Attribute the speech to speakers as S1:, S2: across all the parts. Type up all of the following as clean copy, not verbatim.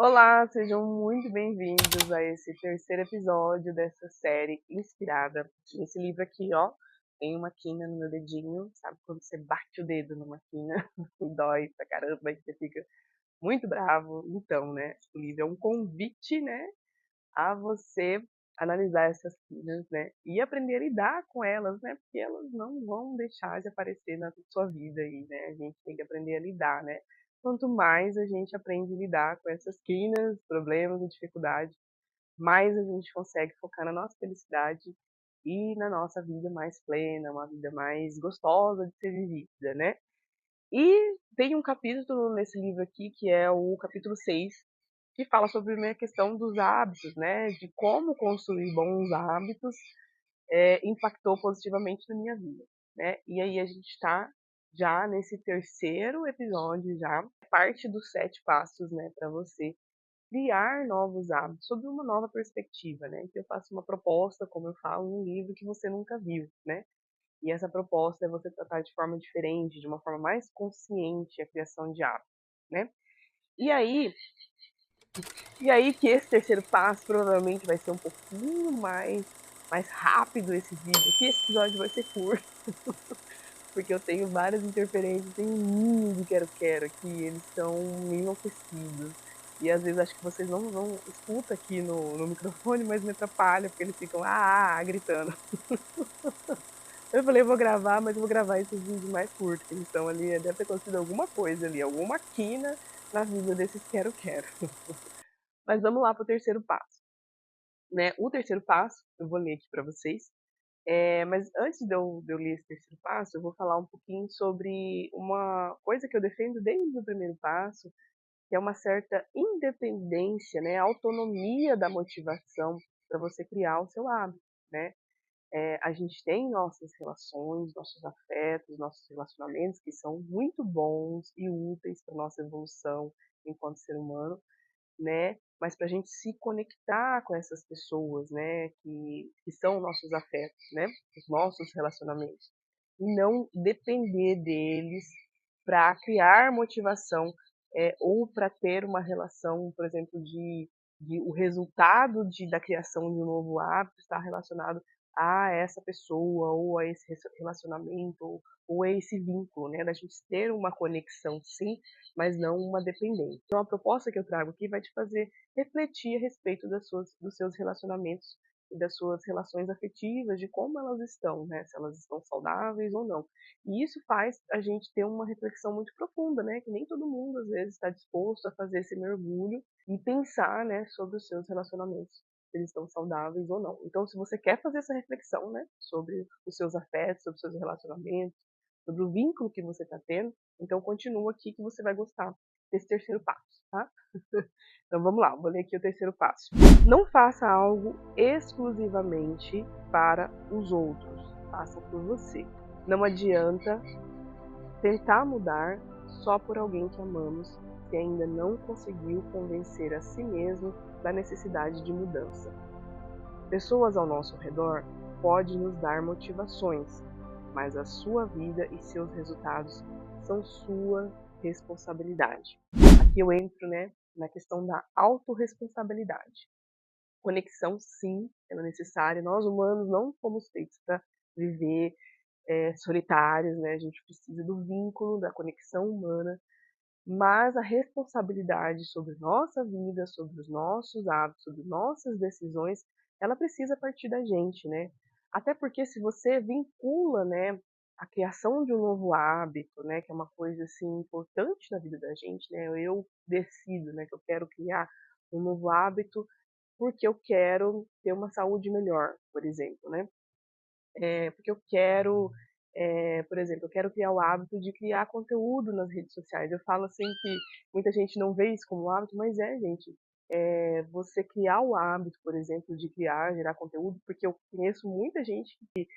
S1: Olá, sejam muito bem-vindos a esse terceiro episódio dessa série inspirada nesse livro aqui, ó. Tem uma quina no meu dedinho, sabe quando você bate o dedo numa quina e dói pra caramba e você fica muito bravo? Então, né, o livro é um convite, né, a você analisar essas quinas, né, e aprender a lidar com elas, né, porque elas não vão deixar de aparecer na sua vida aí, né, a gente tem que aprender a lidar, né. Quanto mais a gente aprende a lidar com essas quinas, problemas e dificuldades, mais a gente consegue focar na nossa felicidade e na nossa vida mais plena, uma vida mais gostosa de ser vivida, né. E tem um capítulo nesse livro aqui, que é o capítulo 6, que fala sobre a questão dos hábitos, né, de como construir bons hábitos impactou positivamente na minha vida, né. E aí a gente está já nesse terceiro episódio já, parte dos 7 passos, né, para você criar novos hábitos sob uma nova perspectiva, né. Então eu faço uma proposta, como eu falo no livro, que você nunca viu, né. E essa proposta é você tratar de forma diferente, de uma forma mais consciente a criação de hábitos, né. E aí e aí que esse terceiro passo provavelmente vai ser um pouquinho mais rápido esse vídeo aqui, esse episódio vai ser curto, porque eu tenho várias interferências, tem um ninho de quero-quero aqui, eles estão enlouquecidos. E às vezes acho que vocês não escuta aqui no microfone, mas me atrapalha, porque eles ficam gritando. Eu falei, eu vou gravar, mas eu vou gravar esses vídeos mais curtos, que eles estão ali, deve ter acontecido alguma coisa ali, alguma quina na vida desses quero-quero. Mas vamos lá para o terceiro passo, né? O terceiro passo, eu vou ler aqui para vocês, mas antes de eu ler esse terceiro passo, eu vou falar um pouquinho sobre uma coisa que eu defendo desde o primeiro passo, que é uma certa independência, né? Autonomia da motivação para você criar o seu hábito, né? A gente tem nossas relações, nossos afetos, nossos relacionamentos que são muito bons e úteis para nossa evolução enquanto ser humano, né? Mas para a gente se conectar com essas pessoas, né, que são nossos afetos, né, os nossos relacionamentos, e não depender deles para criar motivação, ou para ter uma relação, por exemplo, de o resultado da criação de um novo hábito está relacionado a essa pessoa, ou a esse relacionamento, ou a esse vínculo, né, da gente ter uma conexão sim, mas não uma dependência. Então a proposta que eu trago aqui vai te fazer refletir a respeito dos seus relacionamentos e das suas relações afetivas, de como elas estão, né? Se elas estão saudáveis ou não. E isso faz a gente ter uma reflexão muito profunda, né? Que nem todo mundo às vezes está disposto a fazer esse mergulho e pensar, né, sobre os seus relacionamentos, se eles estão saudáveis ou não. Então, se você quer fazer essa reflexão, né, sobre os seus afetos, sobre os seus relacionamentos, sobre o vínculo que você está tendo, então continua aqui que você vai gostar desse terceiro passo, tá? Então vamos lá, vou ler aqui o terceiro passo. Não faça algo exclusivamente para os outros, faça por você. Não adianta tentar mudar só por alguém que amamos se ainda não conseguiu convencer a si mesmo da necessidade de mudança. Pessoas ao nosso redor podem nos dar motivações, mas a sua vida e seus resultados são sua responsabilidade. Aqui eu entro, né, na questão da autorresponsabilidade. Conexão, sim, ela é necessária. Nós humanos não fomos feitos para viver solitários, né? A gente precisa do vínculo, da conexão humana, mas a responsabilidade sobre nossa vida, sobre os nossos hábitos, sobre nossas decisões, ela precisa partir da gente, né? Até porque se você vincula, né, a criação de um novo hábito, né, que é uma coisa assim importante na vida da gente, né? Eu decido, né, que eu quero criar um novo hábito porque eu quero ter uma saúde melhor, por exemplo, né? Porque eu quero, por exemplo, eu quero criar o hábito de criar conteúdo nas redes sociais. Eu falo assim que muita gente não vê isso como hábito, mas gente. Você criar o hábito, por exemplo, de criar, gerar conteúdo, porque eu conheço muita gente que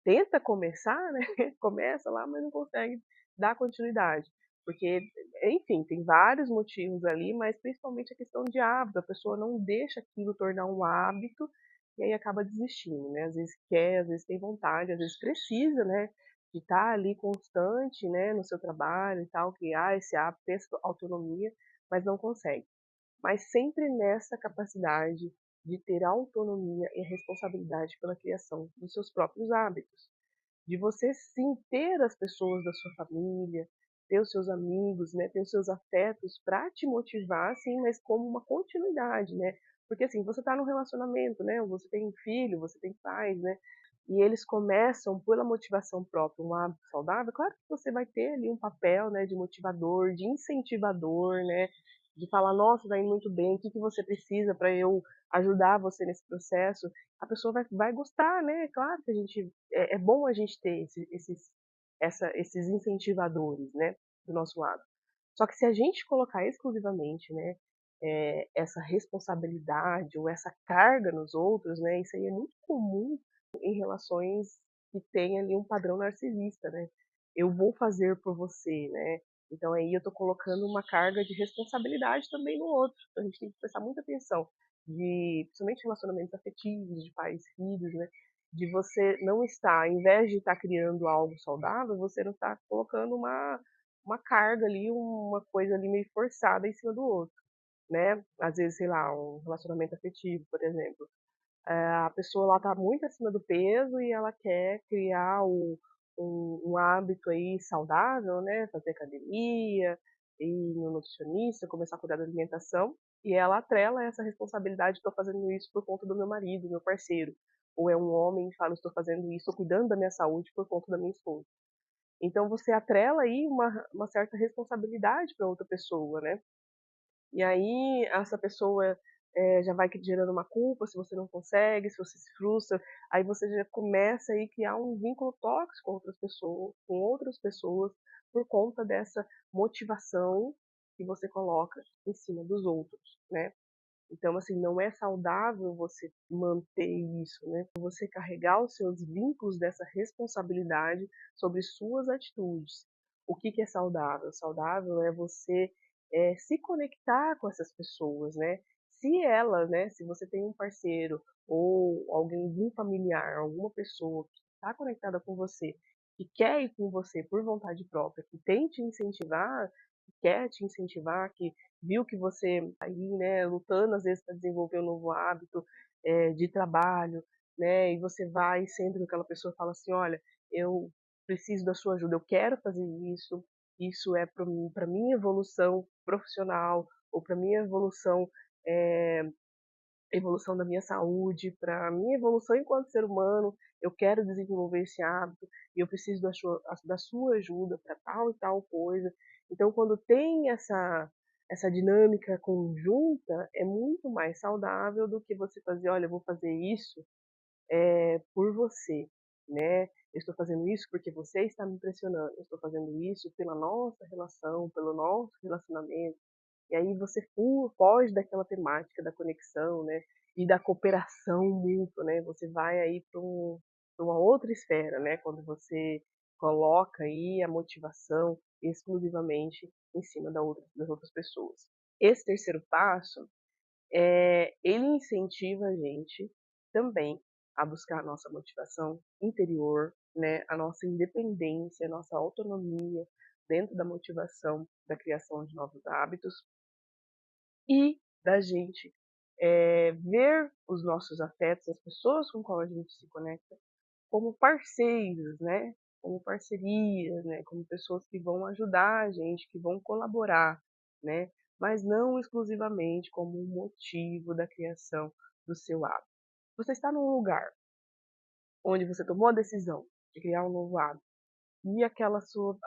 S1: tenta começar, né? Começa lá, mas não consegue dar continuidade. Porque, enfim, tem vários motivos ali, mas principalmente a questão de hábito. A pessoa não deixa aquilo tornar um hábito e aí acaba desistindo, né? Às vezes quer, às vezes tem vontade, às vezes precisa, né? De estar ali constante, né? No seu trabalho e tal, criar esse hábito, ter essa autonomia, mas não consegue. mas sempre nessa capacidade de ter autonomia e responsabilidade pela criação dos seus próprios hábitos. De você sim ter as pessoas da sua família, ter os seus amigos, né, ter os seus afetos para te motivar, sim, mas como uma continuidade, né? Porque assim, você está num relacionamento, né? Você tem um filho, você tem pais, né? E eles começam pela motivação própria, um hábito saudável, claro que você vai ter ali um papel, né, de motivador, de incentivador, né, de falar, nossa, tá indo muito bem, o que que você precisa para eu ajudar você nesse processo? A pessoa vai gostar, né? Claro que a gente é bom a gente ter esses incentivadores, né, do nosso lado. Só que se a gente colocar exclusivamente, né, essa responsabilidade ou essa carga nos outros, né, isso aí é muito comum em relações que tem ali um padrão narcisista, né? Eu vou fazer por você, né? Então aí eu estou colocando uma carga de responsabilidade também no outro. Então a gente tem que prestar muita atenção principalmente relacionamentos afetivos, de pais e filhos, né? De você não estar, ao invés de estar criando algo saudável, você não está colocando uma carga ali, uma coisa ali meio forçada em cima do outro, né? Às vezes, sei lá, um relacionamento afetivo, por exemplo, a pessoa lá está muito acima do peso e ela quer criar um hábito aí saudável, né? Fazer academia, ir no nutricionista, começar a cuidar da alimentação. E ela atrela essa responsabilidade, estou fazendo isso por conta do meu marido, do meu parceiro. Ou é um homem e fala, estou fazendo isso, estou cuidando da minha saúde por conta da minha esposa. Então você atrela aí uma certa responsabilidade para outra pessoa, né? E aí essa pessoa já vai gerando uma culpa se você não consegue, se você se frustra, aí você já começa aí a criar um vínculo tóxico com outras pessoas por conta dessa motivação que você coloca em cima dos outros, né? Então, assim, não é saudável você manter isso, né? Você carregar os seus vínculos dessa responsabilidade sobre suas atitudes. O que que é saudável? Saudável é você se conectar com essas pessoas, né? Se ela, né? Se você tem um parceiro ou alguém, um familiar, alguma pessoa que está conectada com você, que quer ir com você por vontade própria, que tem te incentivar, que quer te incentivar, que viu que você aí, né, lutando às vezes para desenvolver um novo hábito de trabalho, né, e você vai sempre com aquela pessoa fala assim, olha, eu preciso da sua ajuda, eu quero fazer isso é para minha evolução profissional ou para minha é, evolução da minha saúde, para a minha evolução enquanto ser humano, eu quero desenvolver esse hábito e eu preciso da sua ajuda para tal e tal coisa. Então, quando tem essa dinâmica conjunta, é muito mais saudável do que você fazer, olha, eu vou fazer isso por você, né? Eu estou fazendo isso porque você está me impressionando. Eu estou fazendo isso pela nossa relação, pelo nosso relacionamento. E aí você foge daquela temática da conexão, né? E da cooperação mútua, né? Você vai aí para uma outra esfera, né? Quando você coloca aí a motivação exclusivamente em cima das outras pessoas. Esse terceiro passo, ele incentiva a gente também a buscar a nossa motivação interior, né? A nossa independência, a nossa autonomia dentro da motivação da criação de novos hábitos e da gente ver os nossos afetos, as pessoas com qual a gente se conecta, como parceiros, né? Como parcerias, né? Como pessoas que vão ajudar a gente, que vão colaborar, né? Mas não exclusivamente como um motivo da criação do seu hábito. Você está num lugar onde você tomou a decisão de criar um novo hábito e a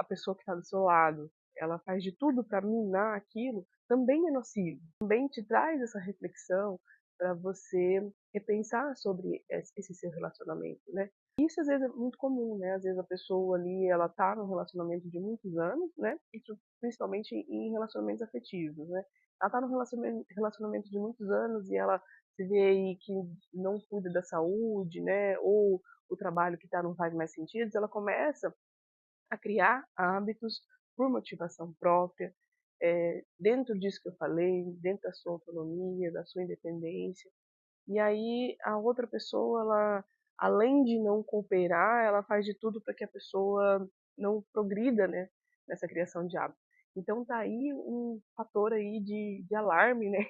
S1: pessoa que está do seu lado, ela faz de tudo para minar aquilo, também é nocivo. Também te traz essa reflexão para você repensar sobre esse seu relacionamento, né? Isso às vezes é muito comum, né? Às vezes a pessoa ali, ela tá num relacionamento de muitos anos, né? Isso principalmente em relacionamentos afetivos, né? Ela tá num relacionamento de muitos anos e ela se vê aí que não cuida da saúde, né? Ou o trabalho que tá não faz mais sentido, ela começa a criar hábitos por motivação própria, dentro disso que eu falei, dentro da sua autonomia, da sua independência. E aí a outra pessoa, ela, além de não cooperar, ela faz de tudo para que a pessoa não progrida, né, nessa criação de hábitos. Então tá aí um fator aí de alarme, né?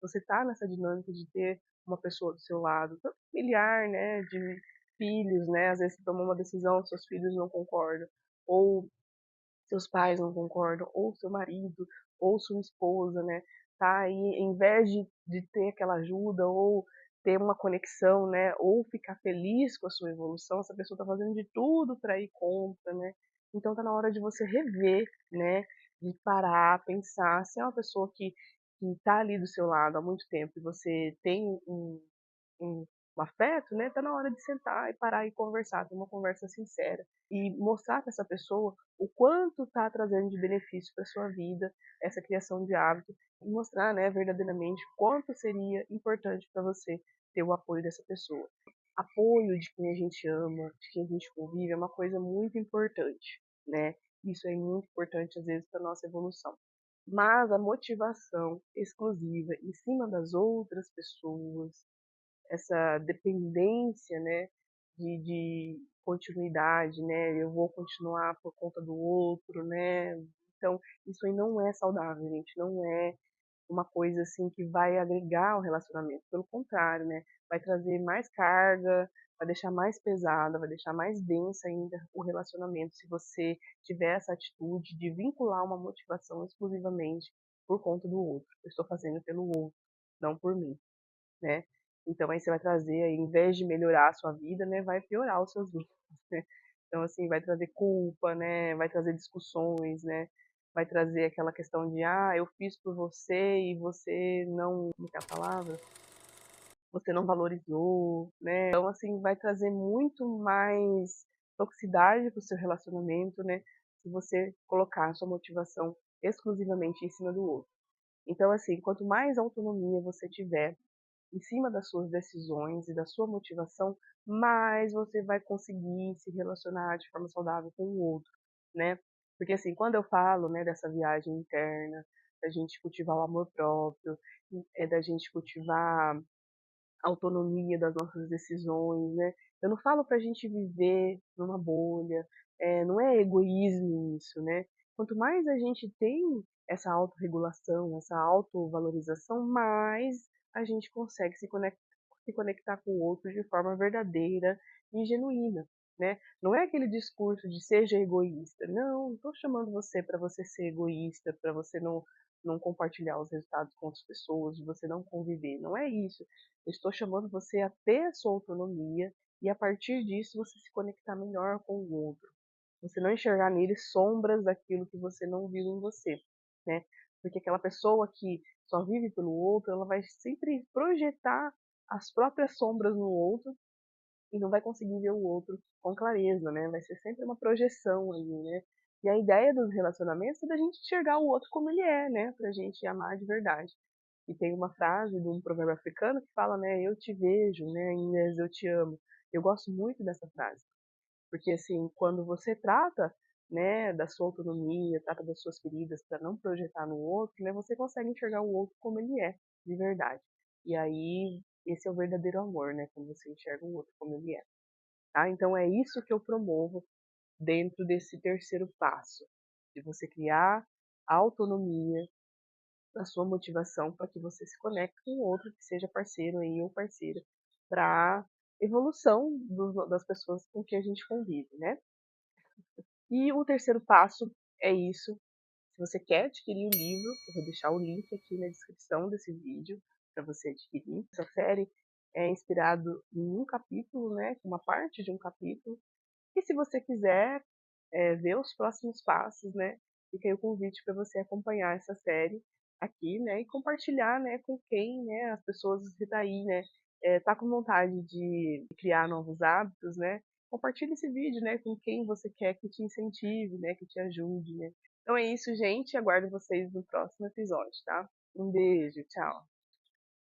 S1: Você tá nessa dinâmica de ter uma pessoa do seu lado, tanto familiar, né, de filhos, né, às vezes você toma uma decisão, seus filhos não concordam, ou seus pais não concordam, ou seu marido, ou sua esposa, né, tá aí, em vez de ter aquela ajuda, ou ter uma conexão, né, ou ficar feliz com a sua evolução, essa pessoa tá fazendo de tudo para ir contra, né, então tá na hora de você rever, né, de parar, pensar, se é uma pessoa que tá ali do seu lado há muito tempo e você tem um afeto, né, tá na hora de sentar e parar e conversar, ter uma conversa sincera e mostrar para essa pessoa o quanto tá trazendo de benefício para sua vida essa criação de hábito e mostrar, né, verdadeiramente quanto seria importante para você ter o apoio dessa pessoa. Apoio de quem a gente ama, de quem a gente convive é uma coisa muito importante, né? Isso é muito importante às vezes para nossa evolução. Mas a motivação exclusiva em cima das outras pessoas, essa dependência, né, de continuidade, né, eu vou continuar por conta do outro, né, então isso aí não é saudável, gente, não é uma coisa assim que vai agregar ao relacionamento, pelo contrário, né, vai trazer mais carga, vai deixar mais pesada, vai deixar mais densa ainda o relacionamento se você tiver essa atitude de vincular uma motivação exclusivamente por conta do outro. Eu estou fazendo pelo outro, não por mim, né? Então aí você vai trazer, aí, em vez de melhorar a sua vida, né, vai piorar os seus vínculos, né? Então assim, vai trazer culpa, né, vai trazer discussões, né, vai trazer aquela questão de, ah, eu fiz por você e você não, como que é a palavra? Você não valorizou, né? Então assim, vai trazer muito mais toxicidade para o seu relacionamento, né, se você colocar a sua motivação exclusivamente em cima do outro. Então assim, quanto mais autonomia você tiver em cima das suas decisões e da sua motivação, mais você vai conseguir se relacionar de forma saudável com o outro, né? Porque assim, quando eu falo, né, dessa viagem interna, da gente cultivar o amor próprio, é da gente cultivar autonomia das nossas decisões, né? Eu não falo para a gente viver numa bolha, não é egoísmo isso, né? Quanto mais a gente tem essa autorregulação, essa autovalorização, mais a gente consegue se conectar com o outro de forma verdadeira e genuína, né? Não é aquele discurso de seja egoísta. Não, não estou chamando você para você ser egoísta, para você não compartilhar os resultados com outras pessoas, de você não conviver. Não é isso. Eu estou chamando você a ter a sua autonomia e a partir disso você se conectar melhor com o outro. Você não enxergar nele sombras daquilo que você não viu em você, né? Porque aquela pessoa que só vive pelo outro, ela vai sempre projetar as próprias sombras no outro e não vai conseguir ver o outro com clareza, né? Vai ser sempre uma projeção ali, né? E a ideia dos relacionamentos é da gente enxergar o outro como ele é, né? Pra gente amar de verdade. E tem uma frase de um provérbio africano que fala, né? Eu te vejo, né? Em vez de eu te amo. Eu gosto muito dessa frase. Porque, assim, quando você trata, né, da sua autonomia, trata das suas feridas para não projetar no outro, né? Você consegue enxergar o outro como ele é, de verdade. E aí, esse é o verdadeiro amor, né? Quando você enxerga o outro como ele é. Tá? Então é isso que eu promovo dentro desse terceiro passo, de você criar autonomia da sua motivação para que você se conecte com outro que seja parceiro aí ou parceira para evolução das pessoas com que a gente convive, né? E o terceiro passo é isso. Se você quer adquirir o livro, eu vou deixar o link aqui na descrição desse vídeo para você adquirir. Essa série é inspirado em um capítulo, né? Uma parte de um capítulo. E se você quiser ver os próximos passos, né? Fica aí o convite para você acompanhar essa série aqui, né? E compartilhar, né? Com quem, né? As pessoas que tá aí, né? Tá com vontade de criar novos hábitos, né? Compartilhe esse vídeo, né? Com quem você quer que te incentive, né? Que te ajude, né? Então é isso, gente. Aguardo vocês no próximo episódio, tá? Um beijo, tchau.